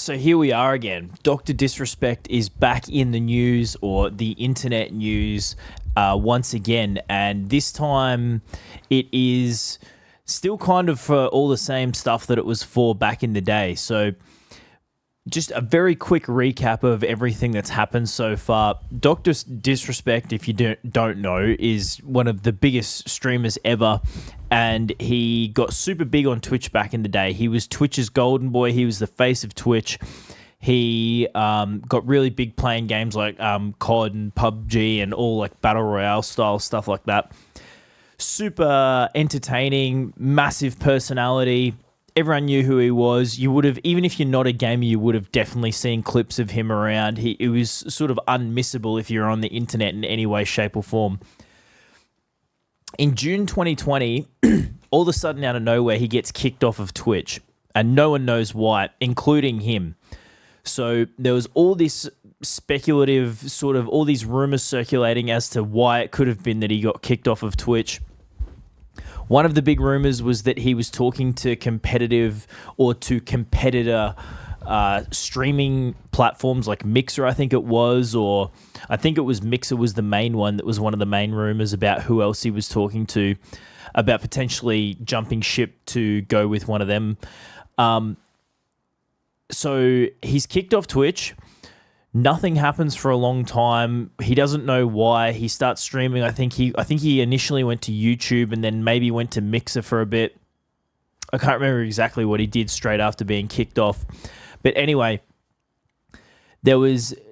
So here we are again. Dr. Disrespect is back in the news or the internet news once again. And this time it is still kind of for all the same stuff that it was for back in the day. So just a very quick recap of everything that's happened so far. Dr. Disrespect, if you don't know, is one of the biggest streamers ever, and he got super big on Twitch back in the day. He was Twitch's golden boy. He was the face of Twitch. He got really big playing games like COD and PUBG and all like Battle Royale style stuff like that. Super entertaining, massive personality. Everyone knew who he was. You would have, even if you're not a gamer, you would have definitely seen clips of him around. It was sort of unmissable if you're on the internet in any way, shape, or form. In June 2020, all of a sudden, out of nowhere, he gets kicked off of Twitch, and no one knows why, including him. So there was all this speculative, sort of all these rumors circulating as to why it could have been that he got kicked off of Twitch. One of the big rumors was that he was talking to competitor streaming platforms like Mixer, I think it was, or I think it was Mixer was the main one that was one of the main rumors about who else he was talking to, about potentially jumping ship to go with one of them. So he's kicked off Twitch. Nothing happens for a long time. He doesn't know why. He starts streaming. I think he initially went to YouTube and then maybe went to Mixer for a bit. I can't remember exactly what he did straight after being kicked off. But anyway,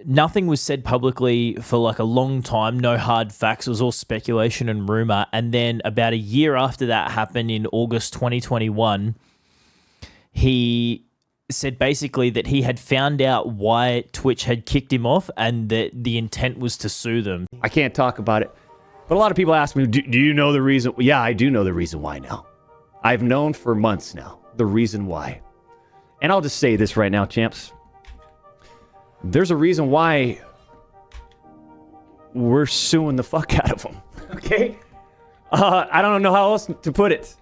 nothing was said publicly for like a long time. No hard facts. It was all speculation and rumor. And then about a year after that happened in August 2021, he said basically that he had found out why Twitch had kicked him off and that the intent was to sue them. I can't talk about it, but a lot of people ask me, do you know the reason? Yeah, I do know the reason why now. I've known for months now the reason why. And I'll just say this right now, champs. There's a reason why we're suing the fuck out of them, okay? I don't know how else to put it.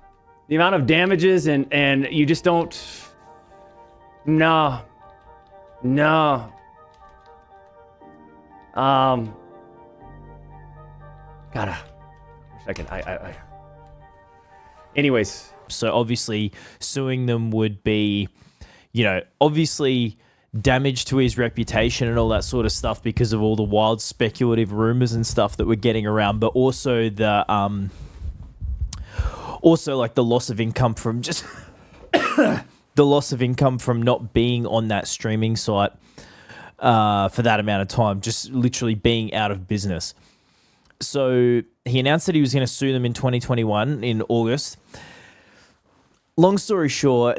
The amount of damages and you just don't... No. Gotta. For a second. Anyways. So obviously suing them would be, obviously damage to his reputation and all that sort of stuff because of all the wild speculative rumors and stuff that we're getting around, but also the like the loss of income from just the loss of income from not being on that streaming site for that amount of time, just literally being out of business. So he announced that he was going to sue them in 2021 in August. Long story short,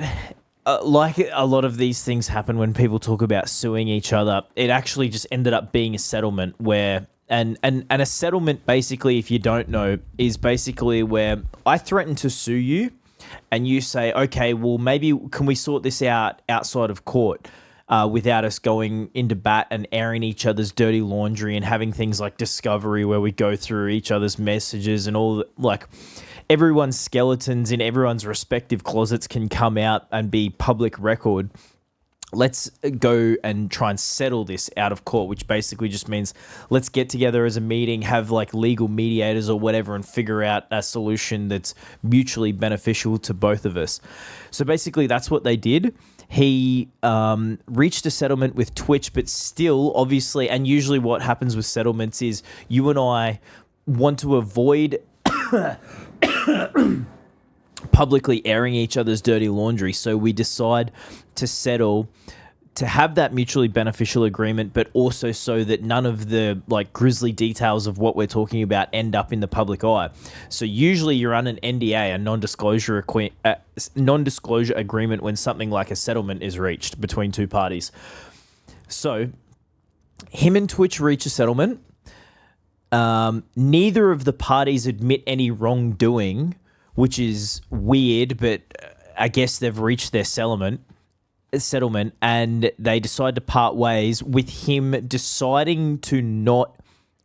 like a lot of these things happen when people talk about suing each other, it actually just ended up being a settlement where, and a settlement basically, if you don't know, is basically where I threaten to sue you, and you say, okay, well, maybe can we sort this out outside of court without us going into bat and airing each other's dirty laundry and having things like discovery where we go through each other's messages and all, like everyone's skeletons in everyone's respective closets can come out and be public record. Let's go and try and settle this out of court, which basically just means let's get together as a meeting, have like legal mediators or whatever, and figure out a solution that's mutually beneficial to both of us. So basically that's what they did. He reached a settlement with Twitch, but still, obviously, and usually what happens with settlements is you and I want to avoid publicly airing each other's dirty laundry. So we decide to settle, to have that mutually beneficial agreement, but also so that none of the like grisly details of what we're talking about end up in the public eye. So usually you're on an NDA, a non-disclosure agreement when something like a settlement is reached between two parties. So him and Twitch reach a settlement. Neither of the parties admit any wrongdoing, which is weird, but I guess they've reached their settlement, and they decide to part ways with him deciding to not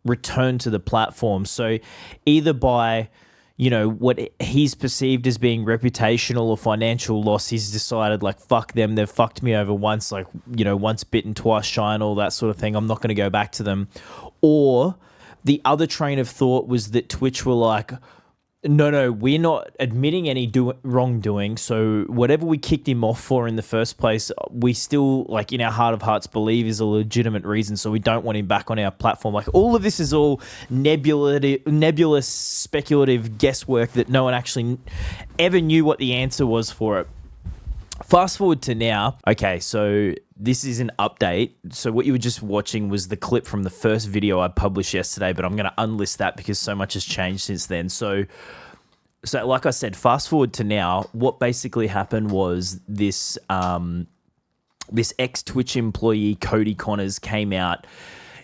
return to the platform. So either by, you know, what he's perceived as being reputational or financial loss, he's decided, like, fuck them. They've fucked me over once, like, you know, once bitten, twice shy and all that sort of thing. I'm not going to go back to them. Or the other train of thought was that Twitch were like, no, we're not admitting any wrongdoing. So whatever we kicked him off for in the first place, we still, like, in our heart of hearts believe is a legitimate reason. So we don't want him back on our platform. Like, all of this is all nebulous, speculative guesswork that no one actually ever knew what the answer was for it. Fast forward to now. Okay, so this is an update. So what you were just watching was the clip from the first video I published yesterday, but I'm going to unlist that because so much has changed since then. So like I said, fast forward to now, what basically happened was this this ex-Twitch employee, Cody Connors, came out.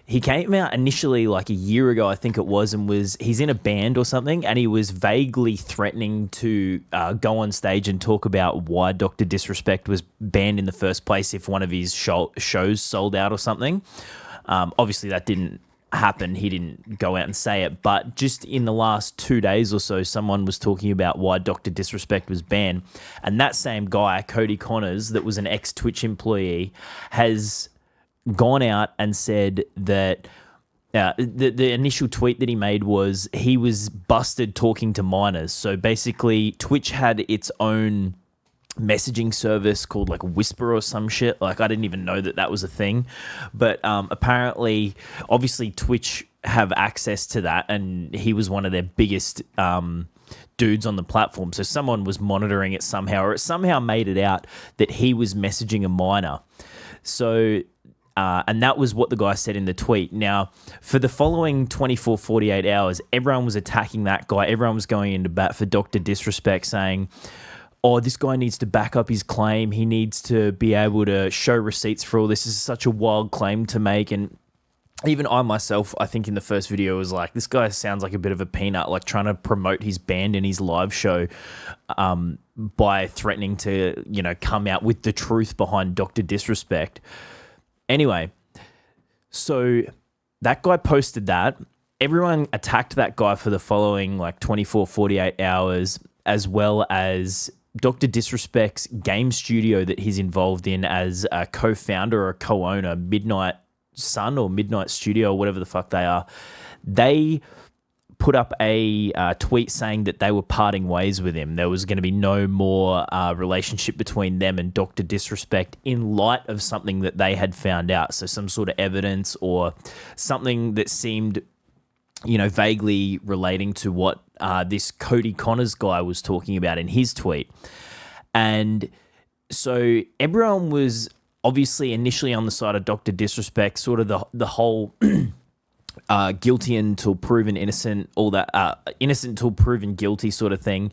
He came out initially like a year ago, I think it was, and he's in a band or something, and he was vaguely threatening to go on stage and talk about why Dr. Disrespect was banned in the first place if one of his shows sold out or something. Obviously, that didn't happen. He didn't go out and say it, but just in the last 2 days or so, someone was talking about why Dr. Disrespect was banned, and that same guy, Cody Connors, that was an ex-Twitch employee, has gone out and said that the initial tweet that he made was he was busted talking to minors. So basically, Twitch had its own messaging service called like Whisper or some shit. Like, I didn't even know that was a thing, but apparently, obviously, Twitch have access to that, and he was one of their biggest dudes on the platform. So someone was monitoring it somehow, or it somehow made it out that he was messaging a minor. So and that was what the guy said in the tweet. Now, for the following 24, 48 hours, everyone was attacking that guy. Everyone was going into bat for Dr. Disrespect, saying, oh, this guy needs to back up his claim. He needs to be able to show receipts for all this. This is such a wild claim to make. And even I myself, I think in the first video, was like, this guy sounds like a bit of a peanut, like trying to promote his band in his live show by threatening to, you know, come out with the truth behind Dr. Disrespect. Anyway, so that guy posted that. Everyone attacked that guy for the following like 24, 48 hours, as well as Dr. Disrespect's game studio that he's involved in as a co-founder or a co-owner, Midnight Sun or Midnight Studio, or whatever the fuck they are. They put up a tweet saying that they were parting ways with him. There was going to be no more relationship between them and Dr. Disrespect in light of something that they had found out. So some sort of evidence or something that seemed, you know, vaguely relating to what this Cody Connors guy was talking about in his tweet. And so everyone was obviously initially on the side of Dr. Disrespect, sort of the whole guilty until proven innocent, all that innocent until proven guilty sort of thing,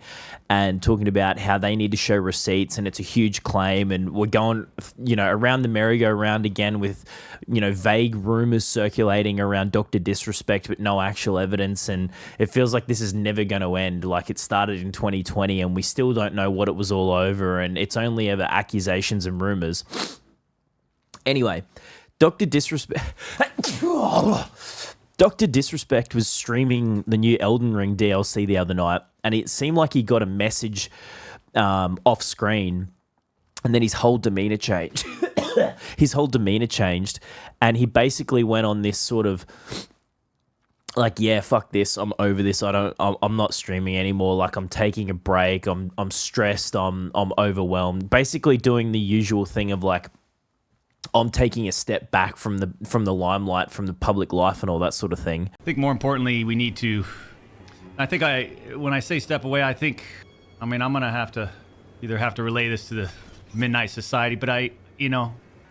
and talking about how they need to show receipts and it's a huge claim, and we're going, you know, around the merry-go-round again with, you know, vague rumors circulating around Dr. Disrespect but no actual evidence, and it feels like this is never going to end. Like, it started in 2020 and we still don't know what it was all over, and it's only ever accusations and rumors. Anyway, Dr. Disrespect was streaming the new Elden Ring DLC the other night, and it seemed like he got a message off screen, and then his whole demeanor changed. And he basically went on this sort of like, yeah, fuck this, I'm over this. I'm not streaming anymore. Like, I'm taking a break. I'm stressed. I'm overwhelmed. Basically doing the usual thing of like, I'm taking a step back from the limelight, from the public life and all that sort of thing. I think more importantly, we need to, when I say step away, I'm going to have to relay this to the Midnight Society, but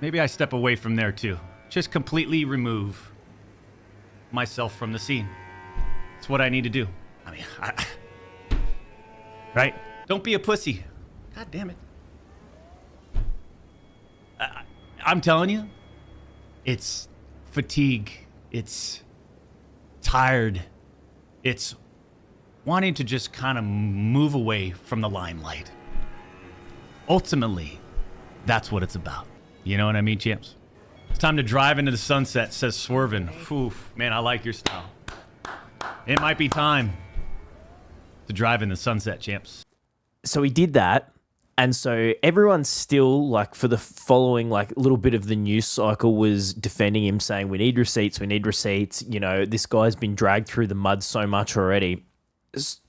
maybe I step away from there too. Just completely remove myself from the scene. It's what I need to do. Right? Don't be a pussy. God damn it. I'm telling you, it's fatigue, it's tired, it's wanting to just kind of move away from the limelight. Ultimately, that's what it's about. You know what I mean, champs? It's time to drive into the sunset, says Swervin. Oof, man, I like your style. It might be time. to drive in the sunset, champs. So he did that. And so everyone still, like, for the following, like, little bit of the news cycle was defending him, saying, we need receipts, we need receipts. You know, this guy's been dragged through the mud so much already.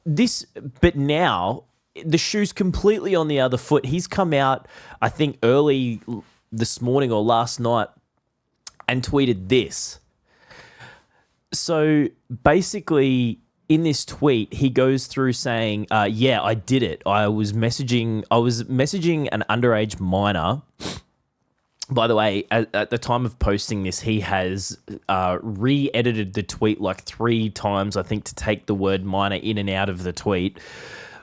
But now the shoe's completely on the other foot. He's come out, I think, early this morning or last night and tweeted this. So basically, in this tweet, he goes through saying, yeah, I did it. I was messaging an underage minor. By the way, at the time of posting this, he has re-edited the tweet like 3 times, I think, to take the word minor in and out of the tweet.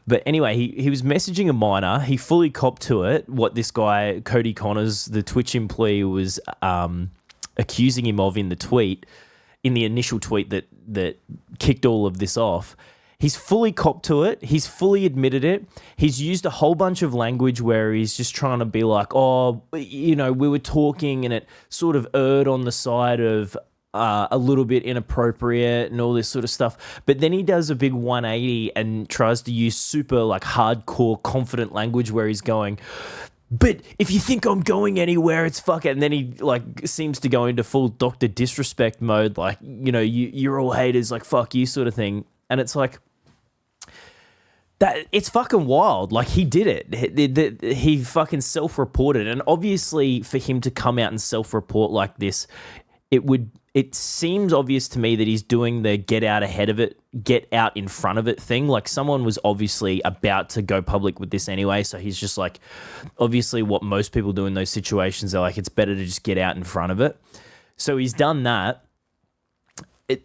But anyway, he was messaging a minor. He fully copped to it, what this guy, Cody Connors, the Twitch employee, was accusing him of in the tweet, in the initial tweet that kicked all of this off. He's fully copped to it. He's fully admitted it. He's used a whole bunch of language where he's just trying to be like, oh, you know, we were talking and it sort of erred on the side of a little bit inappropriate and all this sort of stuff. But then he does a big 180 and tries to use super like hardcore confident language where he's going, but if you think I'm going anywhere, it's fuck it. And then he like seems to go into full Dr. Disrespect mode, like, you know, you're all haters, like fuck you sort of thing. And it's like, that it's fucking wild. Like, he did it. He fucking self-reported. And obviously for him to come out and self-report like this, it seems obvious to me that he's doing the get out ahead of it, get out in front of it thing. Like, someone was obviously about to go public with this anyway. So he's just like, obviously what most people do in those situations are like, it's better to just get out in front of it. So he's done that.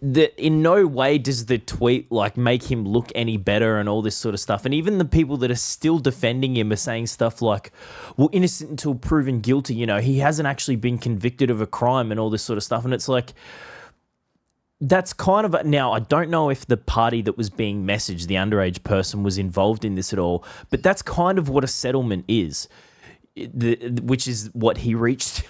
In no way does the tweet like make him look any better and all this sort of stuff. And even the people that are still defending him are saying stuff like, well, innocent until proven guilty. You know, he hasn't actually been convicted of a crime and all this sort of stuff. And it's like, that's kind of now, I don't know if the party that was being messaged, the underage person, was involved in this at all, but that's kind of what a settlement is. Which is what he reached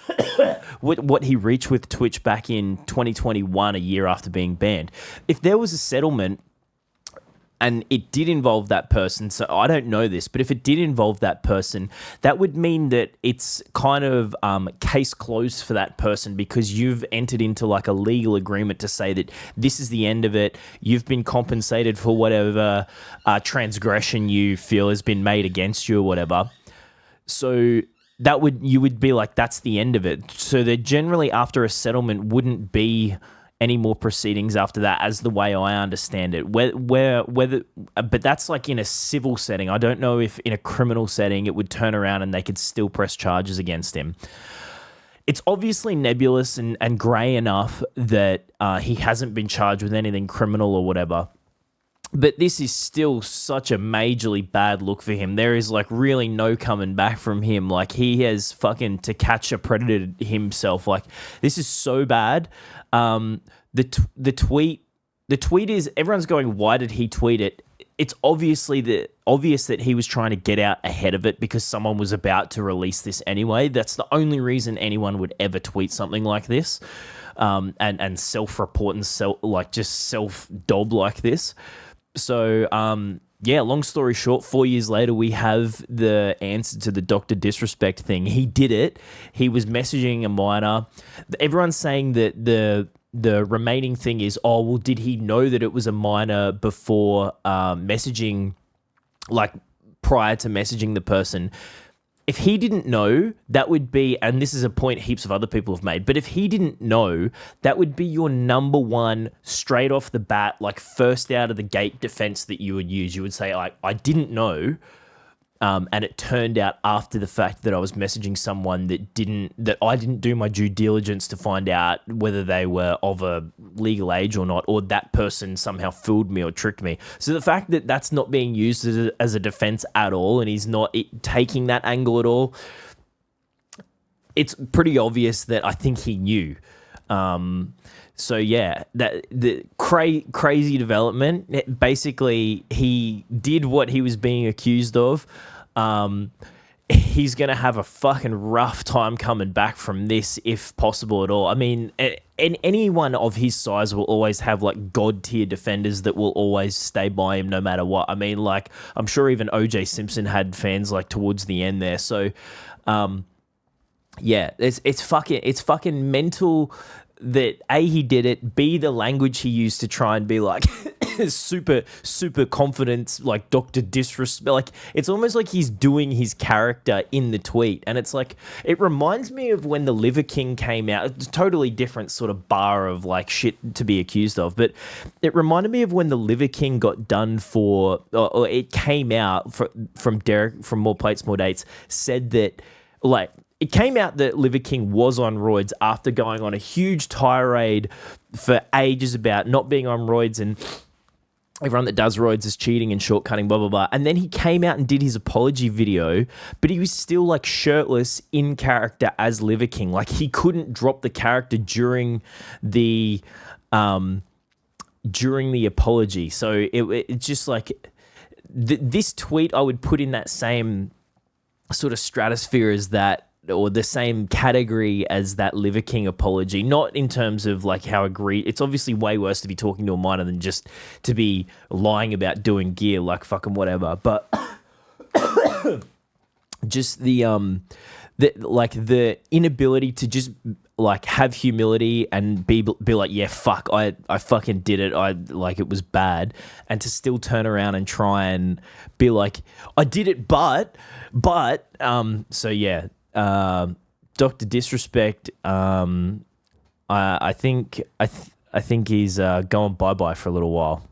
what he reached with Twitch back in 2021, a year after being banned. If there was a settlement and it did involve that person, so I don't know this, but if it did involve that person, that would mean that it's kind of case closed for that person, because you've entered into like a legal agreement to say that this is the end of it. You've been compensated for whatever transgression you feel has been made against you or whatever. So you would be like, that's the end of it. So there generally, after a settlement, wouldn't be any more proceedings after that, as the way I understand it. But that's like in a civil setting. I don't know if in a criminal setting it would turn around and they could still press charges against him. It's obviously nebulous and grey enough that he hasn't been charged with anything criminal or whatever. But this is still such a majorly bad look for him. There is like really no coming back from him. Like, he has fucking to catch a predator himself. Like, this is so bad. The tweet is, everyone's going, why did he tweet it? It's obvious that he was trying to get out ahead of it because someone was about to release this anyway. That's the only reason anyone would ever tweet something like this, and self-report and self-dob like this. So, yeah, long story short, 4 years later, we have the answer to the Dr. Disrespect thing. He did it. He was messaging a minor. Everyone's saying that the remaining thing is, oh, well, did he know that it was a minor before messaging, like prior to messaging the person? If he didn't know, that would be, and this is a point heaps of other people have made, but if he didn't know, that would be your number one straight off the bat, like first out of the gate defense that you would use. You would say, I didn't know, and it turned out after the fact that I was messaging someone that I didn't do my due diligence to find out whether they were of a legal age or not, or that person somehow fooled me or tricked me. So the fact that that's not being used as a defense at all, and he's not taking that angle at all, it's pretty obvious that I think he knew. So yeah, that the crazy development. Basically, he did what he was being accused of. he's going to have a fucking rough time coming back from this, if possible at all. I mean, and anyone of his size will always have like god tier defenders that will always stay by him no matter what. I mean, like, I'm sure even OJ Simpson had fans like towards the end there. So, yeah, it's fucking mental that A, he did it, B, the language he used to try and be like super confident, like Dr. Disrespect. Like, it's almost like he's doing his character in the tweet. And it's like, it reminds me of when the Liver King came out. It's a totally different sort of bar of like shit to be accused of. But it reminded me of when the Liver King got done for, or it came out from Derek from More Plates, More Dates, said that, like, it came out that Liver King was on roids after going on a huge tirade for ages about not being on roids and everyone that does roids is cheating and shortcutting, blah, blah, blah. And then he came out and did his apology video, but he was still like shirtless in character as Liver King. Like, he couldn't drop the character during the apology. So it's just like this tweet I would put in that same sort of stratosphere as that, or the same category as that Liver King apology, not in terms of like how it's obviously way worse to be talking to a minor than just to be lying about doing gear, like fucking whatever. But just the inability to just like have humility and be like, yeah, fuck, I fucking did it. It was bad. And to still turn around and try and be like, I did it, but, so yeah. Dr. Disrespect, I think he's going bye-bye for a little while.